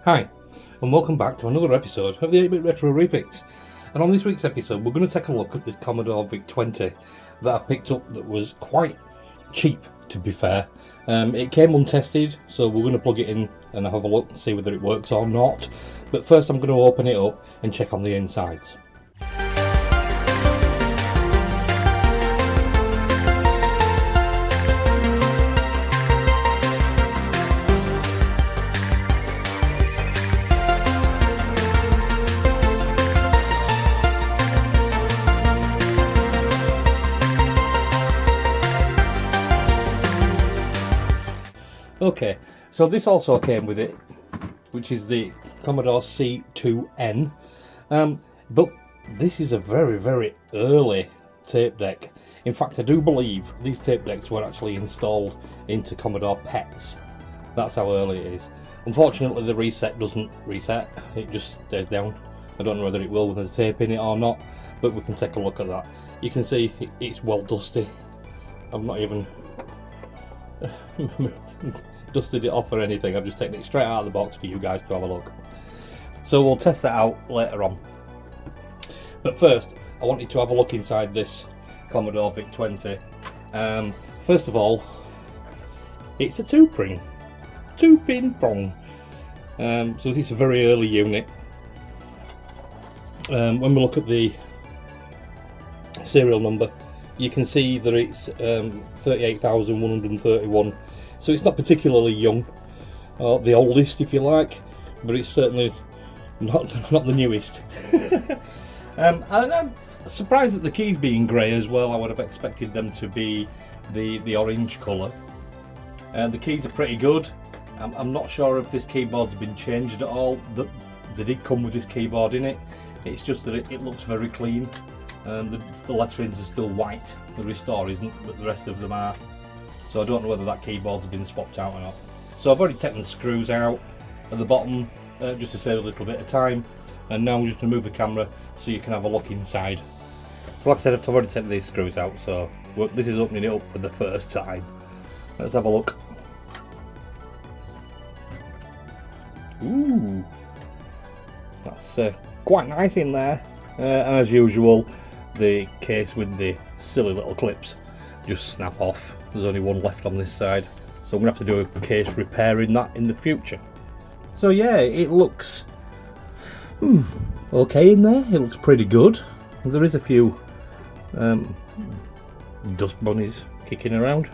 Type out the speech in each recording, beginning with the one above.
Hi, and welcome back to another episode of the 8-Bit Retro Refix. And on this week's episode, we're going to take a look at this Commodore Vic20 that I picked up that was quite cheap, to be fair. It came untested, so we're going to plug it in and have a look and see whether it works or not. But first I'm going to open it up and check on the insides. Okay, so this also came with it, which is the Commodore C2N, but this is a very early tape deck. In fact, I do believe these tape decks were actually installed into Commodore PETs. That's how early it is. Unfortunately, the reset doesn't reset, it just stays down. I don't know whether it will when there's tape in it or not, but we can take a look at that. You can see it's well dusty. I'm not even dusted it off or anything. I've just taken it straight out of the box for you guys to have a look. So we'll test that out later on. But first, I wanted to have a look inside this Commodore Vic20. First of all, it's a two-pin prong. So this is a very early unit. When we look at the serial number, you can see that it's 38,131. So it's not particularly young, or the oldest if you like, but it's certainly not the newest. And I'm surprised at the keys being grey as well. I would have expected them to be the orange colour. The keys are pretty good. I'm not sure if this keyboard's been changed at all. They did come with this keyboard in it. It's just that it looks very clean. The letterings are still white. The Restore isn't, but the rest of them are. So I don't know whether that keyboard's been swapped out or not. So I've already taken the screws out at the bottom just to save a little bit of time. And now I'm just going to move the camera so you can have a look inside. So like I said, I've already taken these screws out, so this is opening it up for the first time. Let's have a look. Ooh, that's quite nice in there. And as usual, the case with the silly little clips just snap off. There's only one left on this side, so I'm going to have to do a case repair in that in the future. So yeah, it looks okay in there. It looks pretty good. There is a few dust bunnies kicking around.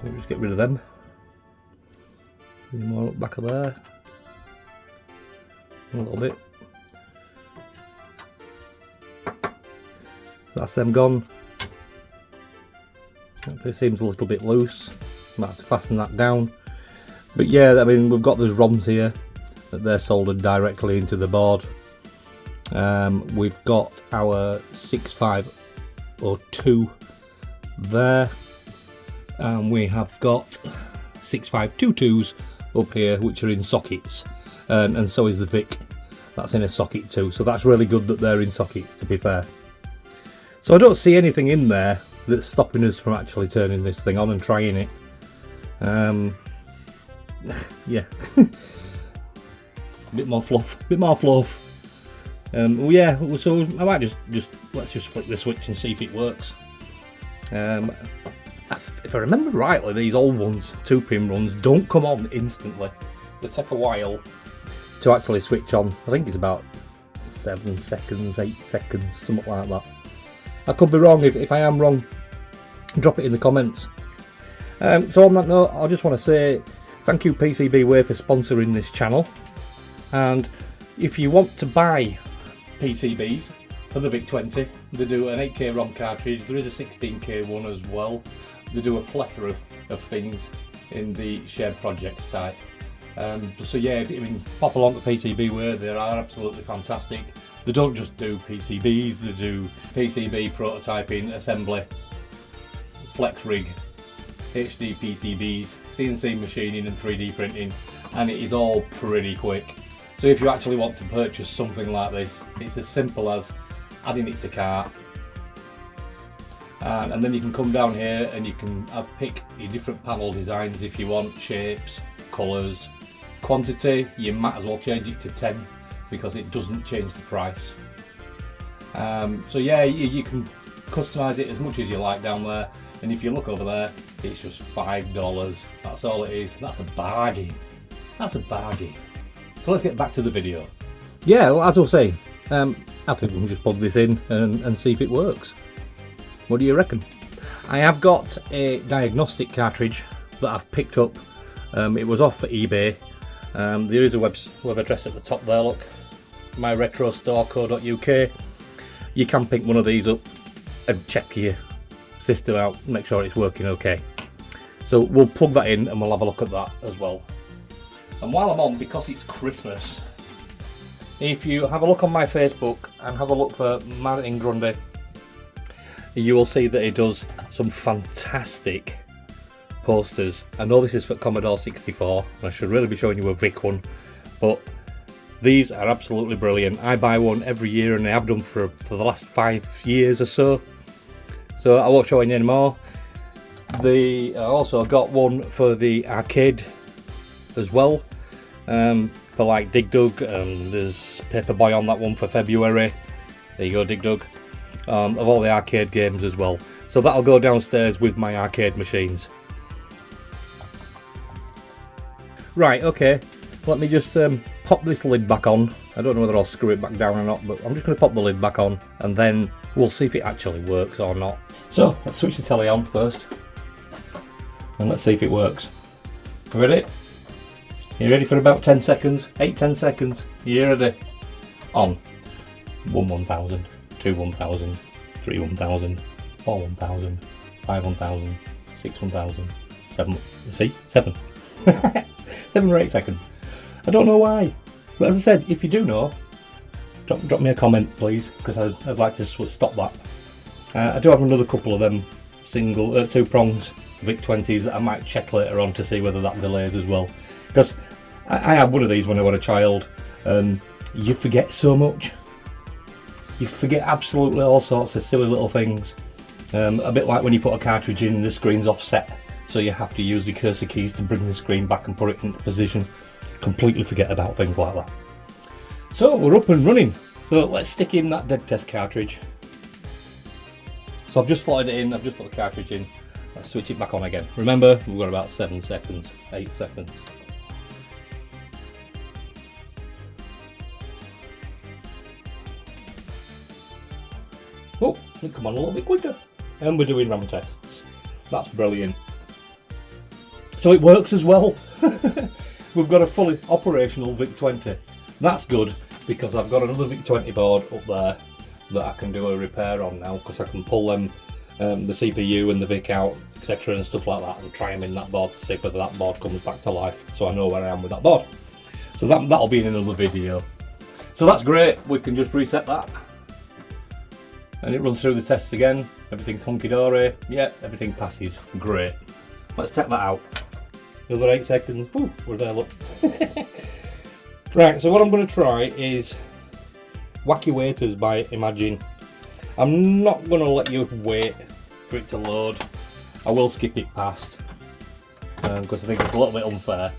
We'll just get rid of them. Any more up back of there? A little bit. That's them gone. It seems a little bit loose. Might have to fasten that down. But yeah, I mean, we've got those ROMs here that they're soldered directly into the board. We've got our 6502 there, and we have got 6522s up here, which are in sockets, and so is the Vic. That's in a socket too. So that's really good that they're in sockets, to be fair. So I don't see anything in there that's stopping us from actually turning this thing on and trying it. Yeah. Bit more fluff. Yeah, so I might let's just flick the switch and see if it works. If I remember rightly, these old ones, 2-pin ones, don't come on instantly. They take a while to actually switch on. I think it's about 7 seconds, 8 seconds, something like that. I could be wrong. If I am wrong, drop it in the comments. So on that note, I just want to say thank you pcbway for sponsoring this channel. And if you want to buy PCBs for the Vic20, they do an 8K ROM cartridge. There is a 16K one as well. They do a plethora of things in the shared project site. So yeah, pop along to pcbway. They are absolutely fantastic. They don't just do PCBs, they do PCB prototyping, assembly, flex rig, HD PCBs, CNC machining and 3D printing, and it is all pretty quick. So if you actually want to purchase something like this, it's as simple as adding it to cart, and then you can come down here and you can pick your different panel designs if you want, shapes, colours, quantity, you might as well change it to 10 because it doesn't change the price. So yeah, you can customize it as much as you like down there, and if you look over there, it's just $5. That's all it is. That's a bargain. That's a bargain. So let's get back to the video. Yeah, well, as I was saying, I think we can just plug this in and see if it works. What do you reckon? I have got a diagnostic cartridge that I've picked up. It was off for eBay. There is a web address at the top there, look, myretrostore.co.uk. You can pick one of these up and check your system out, make sure it's working okay. So we'll plug that in and we'll have a look at that as well. And while I'm on, because it's Christmas, if you have a look on my Facebook and have a look for Martin Grundy, you will see that he does some fantastic posters. I know this is for Commodore 64, and I should really be showing you a Vic one, but these are absolutely brilliant. I buy one every year and I have done for the last 5 years or so. So I won't show you anymore. I also got one for the arcade as well, for like Dig Dug, and there's Paperboy on that one for February. There you go, Dig Dug. Of all the arcade games as well. So that'll go downstairs with my arcade machines. Right, okay, let me just pop this lid back on. I don't know whether I'll screw it back down or not, but I'm just going to pop the lid back on and then we'll see if it actually works or not. So let's switch the telly on first and let's see if it works. Ready? You ready for about 10 seconds? 8-10 seconds. You ready? On. 1 1000. 2 1000, 3 1000, 4 1000, 5 1000, 6 1000, 7, see? 7. 7 or 8 seconds. I don't know why. But as I said, if you do know, drop me a comment please, because I'd like to stop that. I do have another couple of them single, 2 prongs Vic20s that I might check later on to see whether that delays as well. Because I had one of these when I was a child, and you forget so much. You forget absolutely all sorts of silly little things. A bit like when you put a cartridge in, the screen's offset, so you have to use the cursor keys to bring the screen back and put it into position. Completely forget about things like that. So we're up and running. So let's stick in that dead test cartridge. So I've just slotted it in, I've just put the cartridge in. Let's switch it back on again. Remember, we've got about 7 seconds, 8 seconds. Oh, it come on a little bit quicker. And we're doing RAM tests. That's brilliant. So it works as well. We've got a fully operational Vic20. That's good, because I've got another Vic20 board up there that I can do a repair on now, because I can pull them, the CPU and the Vic out, etc. and stuff like that, and try them in that board to see whether that board comes back to life, so I know where I am with that board. So that'll be in another video. So that's great, we can just reset that. And it runs through the tests again, everything's hunky-dory, yeah, everything passes, great. Let's check that out. Another 8 seconds, woo, we're there, look. Right, so what I'm going to try is Wacky Waiters by Imagine. I'm not going to let you wait for it to load. I will skip it past, because I think it's a little bit unfair,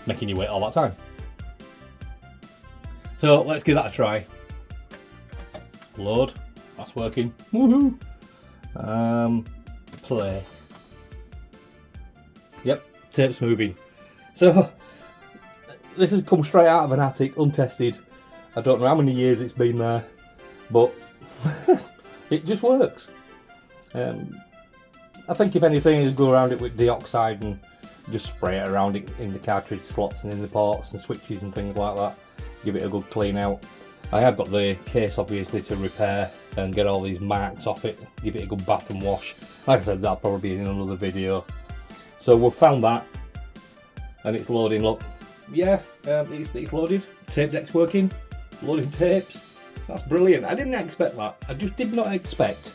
making you wait all that time. So let's give that a try. Load, that's working, woohoo! Play. Yep, tape's moving. So, this has come straight out of an attic, untested. I don't know how many years it's been there, but it just works. I think if anything, you'd go around it with deoxide and just spray it around it in the cartridge slots and in the ports and switches and things like that. Give it a good clean out. I have got the case obviously to repair and get all these marks off it, give it a good bath and wash. Like I said, that'll probably be in another video. So we've found that, and it's loading, look. Yeah, it's loaded, tape deck's working, loading tapes. That's brilliant. I didn't expect that. I just did not expect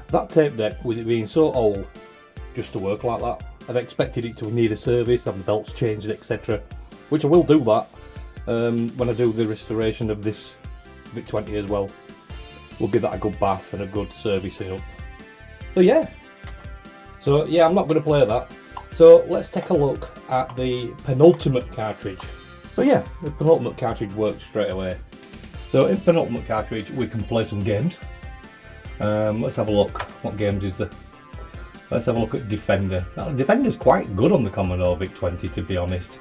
that tape deck, with it being so old, just to work like that. I'd expected it to need a service, have the belts changed, etc. Which I will do that when I do the restoration of this Vic20 as well. We'll give that a good bath and a good servicing up. So yeah, I'm not going to play that. So let's take a look at the penultimate cartridge. So yeah, the penultimate cartridge works straight away. So in penultimate cartridge we can play some games. Let's have a look. What games is there? Let's have a look at Defender. Now, Defender's quite good on the Commodore Vic20, to be honest.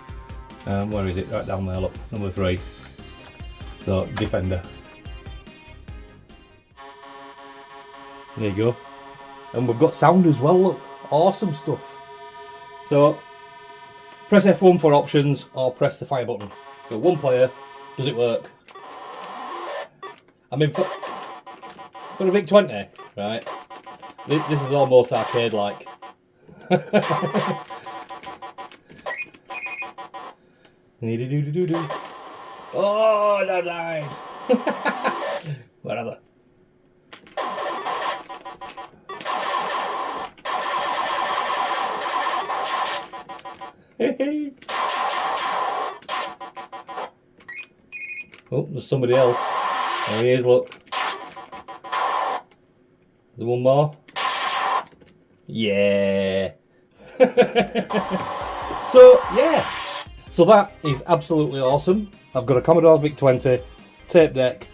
Where is it? Right down there, look, number 3. So, Defender. There you go. And we've got sound as well, look. Awesome stuff. So, press F1 for options, or press the fire button. So, one player, does it work? I mean, for the Vic20, right? This is almost arcade-like. Oh, I died! Whatever. Oh, there's somebody else. There he is, look. There's one more. Yeah. So yeah, so that is absolutely awesome. I've got a Commodore Vic20 tape deck,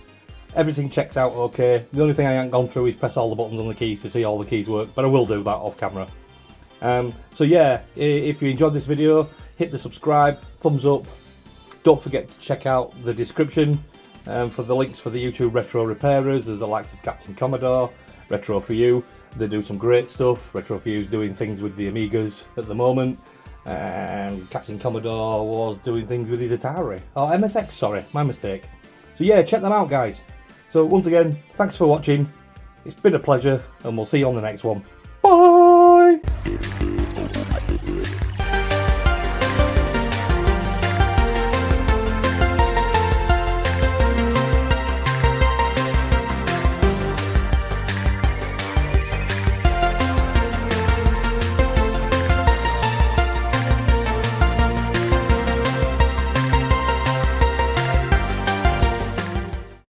everything checks out okay. The only thing I haven't gone through is press all the buttons on the keys to see all the keys work, but I will do that off camera. So yeah, if you enjoyed this video, hit the subscribe, thumbs up. Don't forget to check out the description for the links for the YouTube retro repairers. There's the likes of Captain Commodore, Retro for You. They do some great stuff. Retro for You is doing things with the Amigas at the moment. And Captain Commodore was doing things with his Atari. Oh, MSX, sorry, my mistake. So yeah, check them out, guys. So once again, thanks for watching. It's been a pleasure, and we'll see you on the next one. Bye!